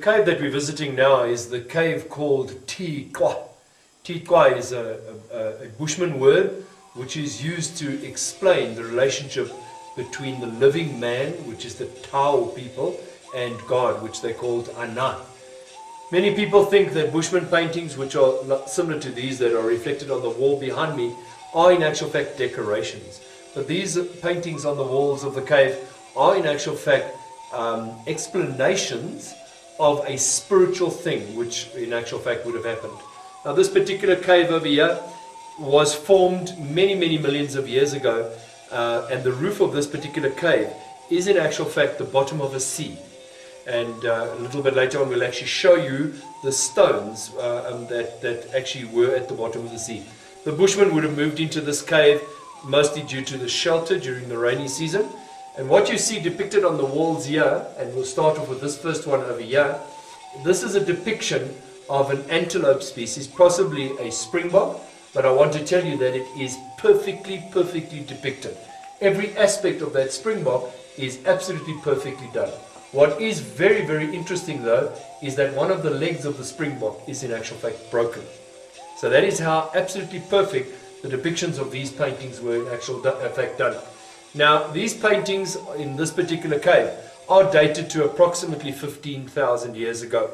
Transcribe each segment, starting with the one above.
cave that we're visiting now is the cave called Tikwa. Tikwa is a Bushman word which is used to explain the relationship between the living man, which is the Tao people, and God, which they called Ana. Many people think that Bushman paintings, which are similar to these that are reflected on the wall behind me, are in actual fact decorations. But these paintings on the walls of the cave are in actual fact explanations of a spiritual thing which in actual fact would have happened. Now this particular cave over here was formed many millions of years ago, and the roof of this particular cave is in actual fact the bottom of a sea. And a little bit later on we'll actually show you the stones that actually were at the bottom of the sea. The Bushmen would have moved into this cave mostly due to the shelter during the rainy season. And what you see depicted on the walls here, and we'll start off with this first one over here, this is a depiction of an antelope species, possibly a springbok, but I want to tell you that it is perfectly depicted. Every aspect of that springbok is absolutely perfectly done. What is very interesting though is that one of the legs of the springbok is in actual fact broken. So that is how absolutely perfect the depictions of these paintings were in actual fact done. Now these paintings in this particular cave are dated to approximately 15,000 years ago.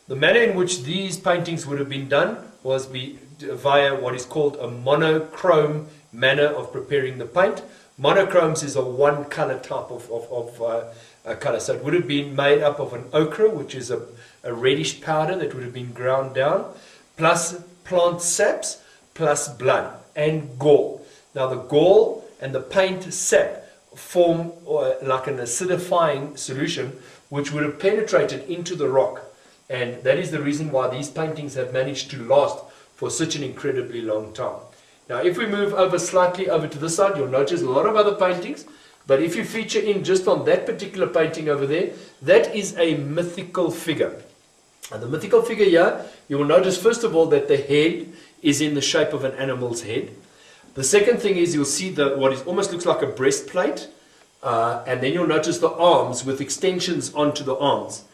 The manner in which these paintings would have been done was via what is called a monochrome manner of preparing the paint. Monochromes is a one color type of color. So it would have been made up of an ochre, which is a reddish powder that would have been ground down, plus plant saps, plus blood and gall. Now the gall and the paint sap form like an acidifying solution which would have penetrated into the rock, and that is the reason why these paintings have managed to last for such an incredibly long time. Now if we move over slightly over to this side, you'll notice a lot of other paintings, but if you feature in just on that particular painting over there, that is a mythical figure. And the mythical figure here, you will notice first of all that the head is in the shape of an animal's head. The second thing is you'll see what is almost looks like a breastplate, and then you'll notice the arms with extensions onto the arms.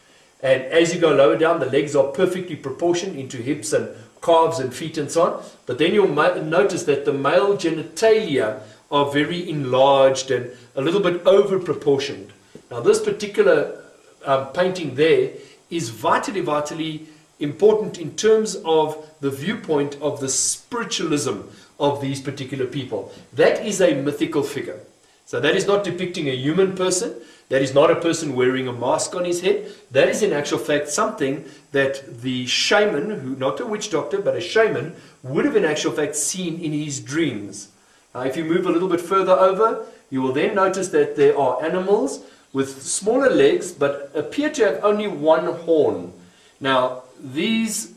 And as you go lower down, the legs are perfectly proportioned into hips and calves and feet and so on. But then you'll notice that the male genitalia are very enlarged and a little bit over proportioned. Now this particular painting there is vitally important in terms of the viewpoint of the spiritualism of these particular people. That is a mythical figure. So that is not depicting a human person. That is not a person wearing a mask on his head. That is in actual fact something that the shaman, who not a witch doctor, but a shaman, would have in actual fact seen in his dreams. Now if you move a little bit further over, you will then notice that there are animals with smaller legs but appear to have only one horn. Now these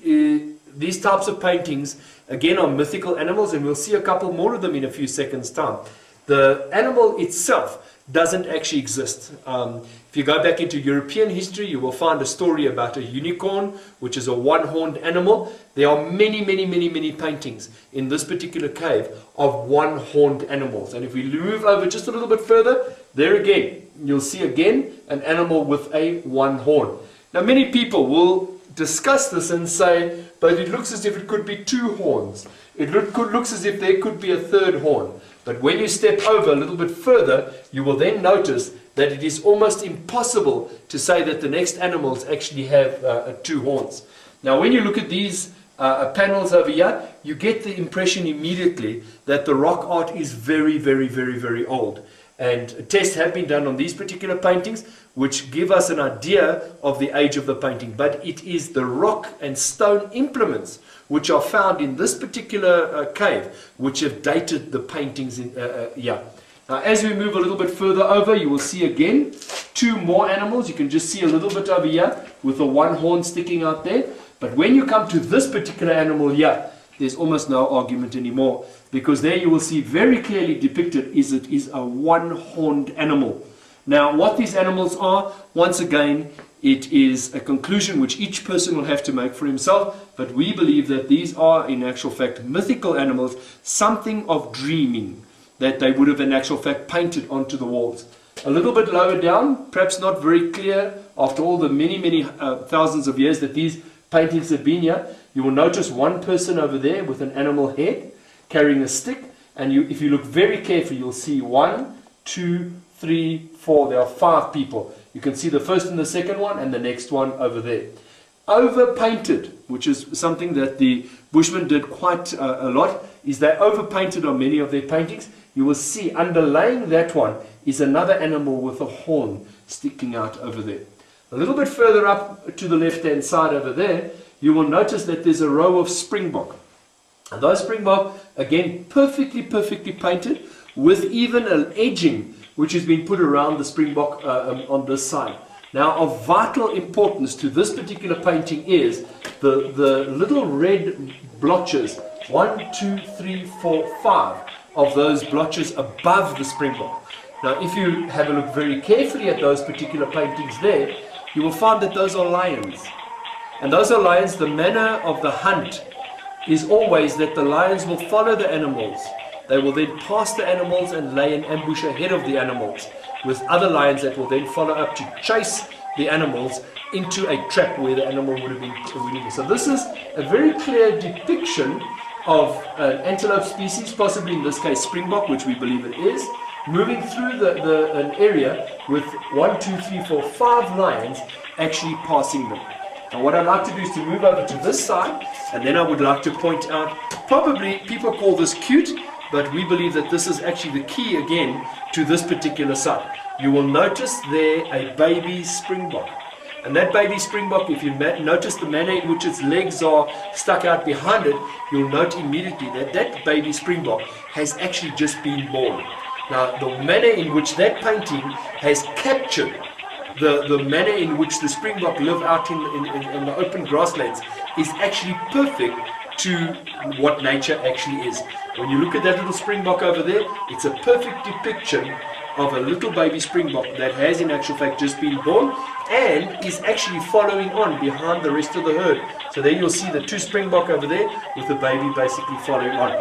types of paintings again are mythical animals, and we'll see a couple more of them in a few seconds time. The animal itself doesn't actually exist. If you go back into European history, you will find a story about a unicorn, which is a one-horned animal. There are many paintings in this particular cave of one-horned animals. And if we move over just a little bit further, there again, you'll see again an animal with a one horn. Now many people will discuss this and say, but it looks as if it could be two horns. It looks as if there could be a third horn. But when you step over a little bit further, you will then notice that it is almost impossible to say that the next animals actually have two horns. Now when you look at these panels over here, you get the impression immediately that the rock art is very old. And tests have been done on these particular paintings which give us an idea of the age of the painting. But it is the rock and stone implements which are found in this particular cave which have dated the paintings here. Now as we move a little bit further over, you will see again two more animals. You can just see a little bit over here with the one horn sticking out there. But when you come to this particular animal here, there's almost no argument anymore, because there you will see very clearly depicted it is a one-horned animal. Now what these animals are, once again, it is a conclusion which each person will have to make for himself, but we believe that these are in actual fact mythical animals, something of dreaming that they would have in actual fact painted onto the walls. A little bit lower down, perhaps not very clear after all the many thousands of years that these paintings have been here, you will notice one person over there with an animal head carrying a stick, and if you look very carefully, you'll see 1, 2, 3, 4, there are 5 people. You can see the first and the second one and the next one over there. Over-painted, which is something that the Bushmen did quite a lot, is they over-painted on many of their paintings. You will see underlying that one is another animal with a horn sticking out over there. A little bit further up to the left-hand side over there, you will notice that there's a row of springbok. And those springbok, again, perfectly painted, with even an edging which has been put around the springbok on this side. Now, of vital importance to this particular painting is the little red blotches, 1, 2, 3, 4, 5 of those blotches above the springbok. Now, if you have a look very carefully at those particular paintings there, you will find that those are lions. And those are lions. The manner of the hunt is always that the lions will follow the animals. They will then pass the animals and lay an ambush ahead of the animals, with other lions that will then follow up to chase the animals into a trap where the animal would have been winning. So this is a very clear depiction of an antelope species, possibly in this case springbok, which we believe it is, moving through an area with 1, 2, 3, 4, 5 lions actually passing them. Now what I'd like to do is to move over to this side, and then I would like to point out, probably people call this cute, but we believe that this is actually the key again to this particular site. You will notice there a baby springbok. And that baby springbok, if you notice the manner in which its legs are stuck out behind it, you'll note immediately that that baby springbok has actually just been born. Now, the manner in which that painting has captured the manner in which the springbok live out in the open grasslands is actually perfect to what nature actually is. When you look at that little springbok over there, it's a perfect depiction of a little baby springbok that has in actual fact just been born and is actually following on behind the rest of the herd. So there you'll see the 2 springbok over there with the baby basically following on.